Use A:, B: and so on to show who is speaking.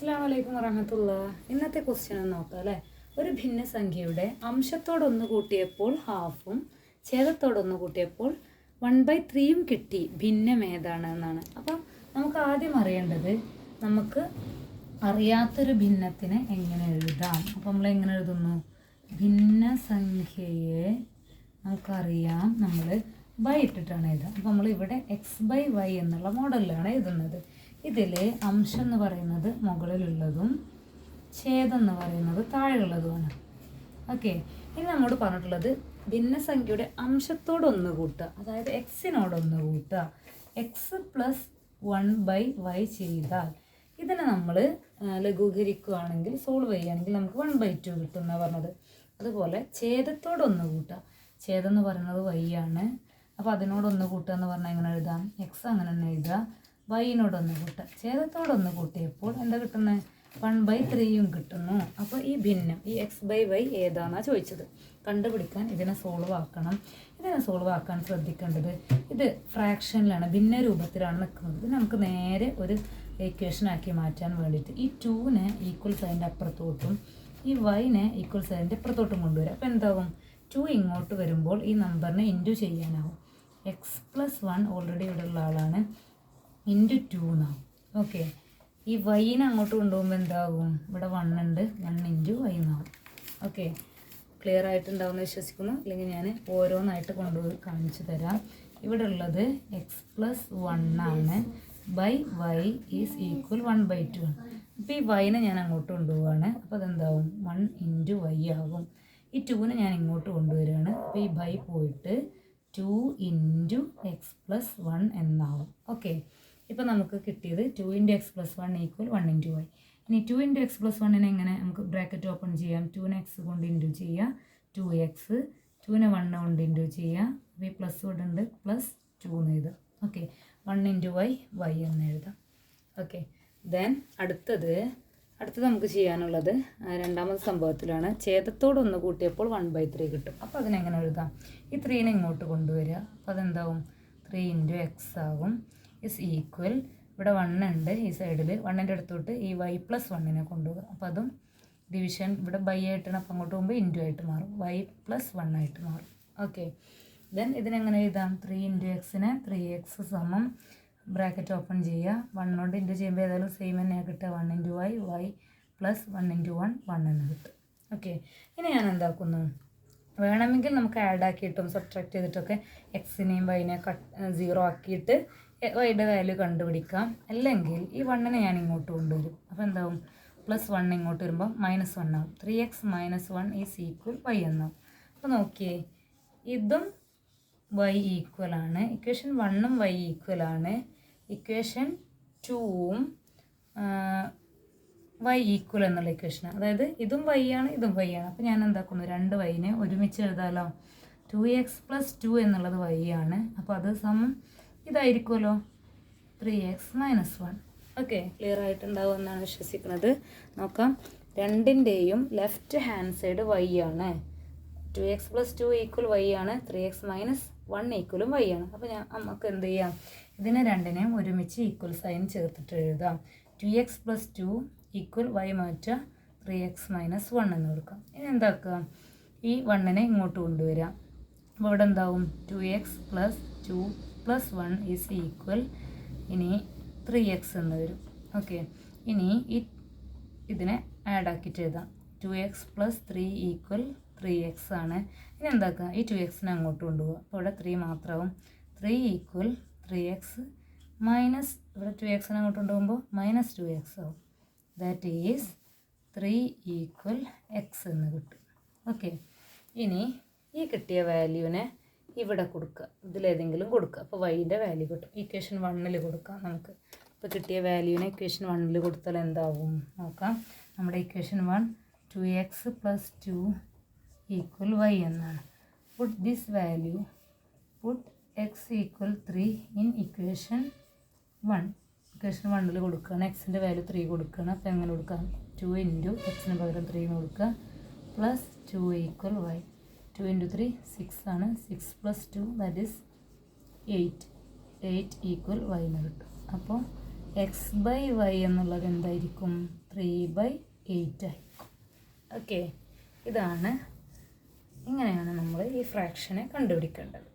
A: അസ്സലാമു അലൈക്കും വറഹ്മത്തുള്ളാഹി. ഇന്നത്തെ ക്വസ്റ്റ്യൻ ഒന്ന് നോക്കാം അല്ലേ. ഒരു ഭിന്നസംഖ്യയുടെ അംശത്തോടൊന്ന് കൂട്ടിയപ്പോൾ ഹാഫും ഛേദത്തോടൊന്ന് കൂട്ടിയപ്പോൾ 1/3 കിട്ടി. ഭിന്നം ഏതാണ് എന്നാണ്. അപ്പം നമുക്ക് ആദ്യം അറിയേണ്ടത് നമുക്ക് അറിയാത്തൊരു ഭിന്നത്തിനെ എങ്ങനെ എഴുതാം. അപ്പം നമ്മൾ എങ്ങനെ എഴുതുന്നു? ഭിന്നസംഖ്യയെ നമുക്കറിയാം, നമ്മൾ y ഇട്ടിട്ടാണ് എഴുതുക. അപ്പം നമ്മൾ ഇവിടെ x/y എന്നുള്ള മോഡലിലാണ് എഴുതുന്നത്. ഇതിൽ അംശം എന്ന് പറയുന്നത് മുകളിലുള്ളതും ഛേദം എന്ന് പറയുന്നത് താഴെയുള്ളതുമാണ്. ഓക്കെ, ഇനി നമ്മോട് പറഞ്ഞിട്ടുള്ളത് ഭിന്നസംഖ്യയുടെ അംശത്തോടൊന്ന് കൂട്ടുക, അതായത് എക്സിനോടൊന്ന് കൂട്ടുക. എക്സ് പ്ലസ് 1/y ചെയ്താൽ ഇതിനെ നമ്മൾ ലഘൂകരിക്കുകയാണെങ്കിൽ സോൾവ് ചെയ്യുകയാണെങ്കിൽ നമുക്ക് 1/2 കിട്ടും എന്നാണ് പറഞ്ഞത്. അതുപോലെ ഛേദത്തോടൊന്ന് കൂട്ടുക. ഛേദം എന്ന് പറയുന്നത് y ആണ്. അപ്പോൾ അതിനോടൊന്ന് കൂട്ടുക എന്ന് പറഞ്ഞാൽ എങ്ങനെ എഴുതാം? എക്സ് അങ്ങനെ തന്നെ എഴുതുക. വൈനോടൊന്ന് കൂട്ടുക. ഛേദത്തോടൊന്ന് കൂട്ടിയപ്പോൾ എന്താ കിട്ടുന്നത്? 1/3 കിട്ടുന്നു. അപ്പോൾ ഈ ഭിന്നം, ഈ x/y ഏതാണെന്നാണ് ചോദിച്ചത്. കണ്ടുപിടിക്കാൻ ഇതിനെ സോൾവ് ആക്കണം. ഇതിനെ സോൾവ് ആക്കാൻ ശ്രദ്ധിക്കേണ്ടത് ഇത് ഫ്രാക്ഷനിലാണ്, ഭിന്ന രൂപത്തിലാണ് നിൽക്കുന്നത്. ഇത് നമുക്ക് നേരെ ഒരു ഇക്വേഷനാക്കി മാറ്റാൻ വേണ്ടിയിട്ട് ഈ 2നെ ഈക്വൽ സൈൻ്റെ അപ്പുറത്തോട്ടും ഈ വൈനെ ഈക്വൽ സൈൻ്റെ അപ്പുറത്തോട്ടും കൊണ്ടുവരിക. അപ്പോൾ എന്താകും? 2 ഇങ്ങോട്ട് വരുമ്പോൾ ഈ നമ്പറിനെ ഇൻറ്റു ചെയ്യാനാവും. x+1 ഓൾറെഡി ഇവിടെ ഉള്ള ആളാണ്, ഇൻറ്റു 2 എന്നാവും. ഓക്കെ, ഈ വൈനെ അങ്ങോട്ട് കൊണ്ടുപോകുമ്പോൾ എന്താകും? ഇവിടെ 1 ഉണ്ട്, 1 ഇൻറ്റു y എന്നാവും. ഓക്കെ, ക്ലിയർ ആയിട്ടുണ്ടാവുമെന്ന് വിശ്വസിക്കുന്നു. അല്ലെങ്കിൽ ഞാൻ ഓരോന്നായിട്ട് കൊണ്ടുപോയി കാണിച്ചു തരാം. ഇവിടെ ഉള്ളത് x+1 ആണ്, ബൈ y ഈസ് ഈക്വൽ 1/2 ആണ്. അപ്പോൾ ഈ വൈനെ ഞാൻ അങ്ങോട്ട് കൊണ്ടുപോവുകയാണ്. അപ്പോൾ അതെന്താവും? 1 ഇൻറ്റു y ആകും. ഈ 2നെ ഞാൻ ഇങ്ങോട്ട് കൊണ്ടുവരികയാണ്. അപ്പോൾ ഈ ബൈ പോയിട്ട് 2 ഇൻറ്റു x+1 എന്നാവും. ഓക്കെ, ഇപ്പോൾ നമുക്ക് കിട്ടിയത് 2 into x+1 equal 1 into y. ഇനി 2 ഇൻറ്റു x+1നെ എങ്ങനെ നമുക്ക് ബ്രാക്കറ്റ് ഓപ്പൺ ചെയ്യാം? 2നെ x കൊണ്ട് ഇൻറ്റു ചെയ്യുക, 2x. 2നെ 1 കൊണ്ട് ഇൻറ്റു ചെയ്യുക, അപ്പോൾ ഈ പ്ലസ് കൊണ്ട് ഉണ്ട്, +2 എന്ന് എഴുതാം. ഓക്കെ, 1 ഇൻറ്റു y എന്ന് എഴുതാം. ഓക്കെ, ദെൻ അടുത്തത് നമുക്ക് ചെയ്യാനുള്ളത് രണ്ടാമത്തെ സംഭവത്തിലാണ്. ഛേദത്തോടൊന്ന് കൂട്ടിയപ്പോൾ 1/3 കിട്ടും. അപ്പോൾ അതിനെങ്ങനെ എഴുതാം? ഈ 3നെ ഇങ്ങോട്ട് കൊണ്ടുവരിക. അപ്പോൾ അതെന്താവും? 3 ഇൻറ്റു x ആകും, ഇസ് ഈക്വൽ ഇവിടെ 1 ഉണ്ട് ഈ സൈഡിൽ, 1ൻ്റെ അടുത്തോട്ട് ഈ y+1നെ കൊണ്ടുപോകുക. അപ്പോൾ അതും ഡിവിഷൻ ഇവിടെ ബൈ ആയിട്ടാണ്, അപ്പം അങ്ങോട്ട് പോകുമ്പോൾ ഇൻറ്റു ആയിട്ട് മാറും, y+1 ആയിട്ട് മാറും. ഓക്കെ, ദെൻ ഇതിനെങ്ങനെ എഴുതാം? 3 ഇൻറ്റു എക്സിനെ 3x സമം ബ്രാക്കറ്റ് ഓപ്പൺ ചെയ്യുക, 1 കൊണ്ട് ഇൻറ്റു ചെയ്യുമ്പോൾ ഏതായാലും സെയിം തന്നെയാണ് കിട്ടുക. 1 ഇൻറ്റു y പ്ലസ് 1 ഇൻറ്റു 1 എന്ന് കിട്ടും. ഓക്കെ, ഇനി ഞാൻ എന്താക്കുന്നു? വേണമെങ്കിൽ നമുക്ക് ആഡ് ആക്കിയിട്ടും സബ്ട്രാക്ട് ചെയ്തിട്ടൊക്കെ എക്സിനെയും വൈനെ 0 ആക്കിയിട്ട് വൈയുടെ വാല്യൂ കണ്ടുപിടിക്കാം. അല്ലെങ്കിൽ ഈ 1നെ ഞാൻ ഇങ്ങോട്ട് കൊണ്ടുവരും. അപ്പോൾ എന്താവും? +1 ഇങ്ങോട്ട് വരുമ്പോൾ -1 ആവും. 3x - 1 ഈസ് ഈക്വൽ y എന്നാവും. അപ്പോൾ നോക്കിയേ, ഇതും y ഈക്വൽ ആണ്. ഇക്വേഷൻ 1ഉം y ഈക്വൽ ആണ്. ഇക്വേഷൻ 2ഉം y ഈക്വൽ എന്നുള്ള ഇക്വേഷനാണ്. അതായത് ഇതും y ആണ്, ഇതും y ആണ്. അപ്പോൾ ഞാൻ എന്താക്കുന്നു? 2 yനെ ഒരുമിച്ച് എഴുതാമല്ലോ. 2x + 2 എന്നുള്ളത് y ആണ്. അപ്പോൾ അത് സമം ഇതായിരിക്കുമല്ലോ, 3x - 1. ഓക്കെ, ക്ലിയർ ആയിട്ടുണ്ടാവും എന്നാണ് വിശ്വസിക്കുന്നത്. നോക്കാം, രണ്ടിൻ്റെയും ലെഫ്റ്റ് ഹാൻഡ് സൈഡ് y ആണ്. 2x + 2 ഈക്വൽ y ആണ്, 3x - 1 ഈക്വലും y ആണ്. അപ്പോൾ നമുക്ക് എന്ത് ചെയ്യാം? ഇതിനെ രണ്ടിനെയും ഒരുമിച്ച് ഈക്വൽ സൈൻ ചേർത്തിട്ട് എഴുതാം. 2x + 2 ഈക്വൽ y മാറ്റുക, 3x - 1 എന്ന് കൊടുക്കാം. ഇനി എന്താക്കുക? ഈ 1നെ ഇങ്ങോട്ട് കൊണ്ടുവരിക. അപ്പോൾ ഇവിടെ എന്താവും? 2x + 2 + 1 ഈസ് ഈക്വൽ ഇനി 3x എന്ന് വരും. ഓക്കെ, ഇനി ഇതിനെ ആഡ് ആക്കിയിട്ട് എഴുതാം. 2x + 3 ഈക്വൽ 3x ആണ്. ഇനി എന്താക്കുക? ഈ 2xനെ അങ്ങോട്ട് കൊണ്ടുപോകുക. അപ്പോൾ ഇവിടെ 3 മാത്രമാവും. 3 ഈക്വൽ 3x മൈനസ് ഇവിടെ 2xനെ അങ്ങോട്ട് കൊണ്ടുപോകുമ്പോൾ -2x ആവും. ദാറ്റ് ഈസ് 3 ഈക്വൽ x എന്ന് കിട്ടും. ഓക്കെ, ഇനി ഈ കിട്ടിയ വാല്യൂവിനെ ഇവിടെ കൊടുക്കുക, ഇതിലേതെങ്കിലും കൊടുക്കുക. അപ്പോൾ വൈൻ്റെ വാല്യൂ കിട്ടും. ഇക്വേഷൻ 1ൽ കൊടുക്കാം നമുക്ക്. അപ്പോൾ കിട്ടിയ വാല്യൂവിനെ ഇക്വേഷൻ 1ൽ കൊടുത്താൽ എന്താവും നോക്കാം. നമ്മുടെ ഇക്വേഷൻ 1 2x + 2 ഈക്വൽ y എന്നാണ്. Put this value, put x equal 3 in equation 1. Equation 1ൽ കൊടുക്കുകയാണ്. എക്സിൻ്റെ വാല്യൂ 3 കൊടുക്കുകയാണ്. അപ്പോൾ എങ്ങനെ കൊടുക്കാം? 2 ഇൻറ്റു എക്സിന് പകരം 3 എന്ന് കൊടുക്കുക, പ്ലസ് 2 ഈക്വൽ y. 2 ഇൻറ്റു 3 6 ആണ്. 6 + 2 ദാറ്റ് ഈസ് 8 ഈക്വൽ y എന്ന് കിട്ടും. അപ്പോൾ x/y എന്നുള്ളത് എന്തായിരിക്കും? 3/8 ആയിരിക്കും. ഓക്കെ, ഇങ്ങനെയാണ് നമ്മൾ ഈ ഫ്രാക്ഷനെ കണ്ടുപിടിക്കേണ്ടത്.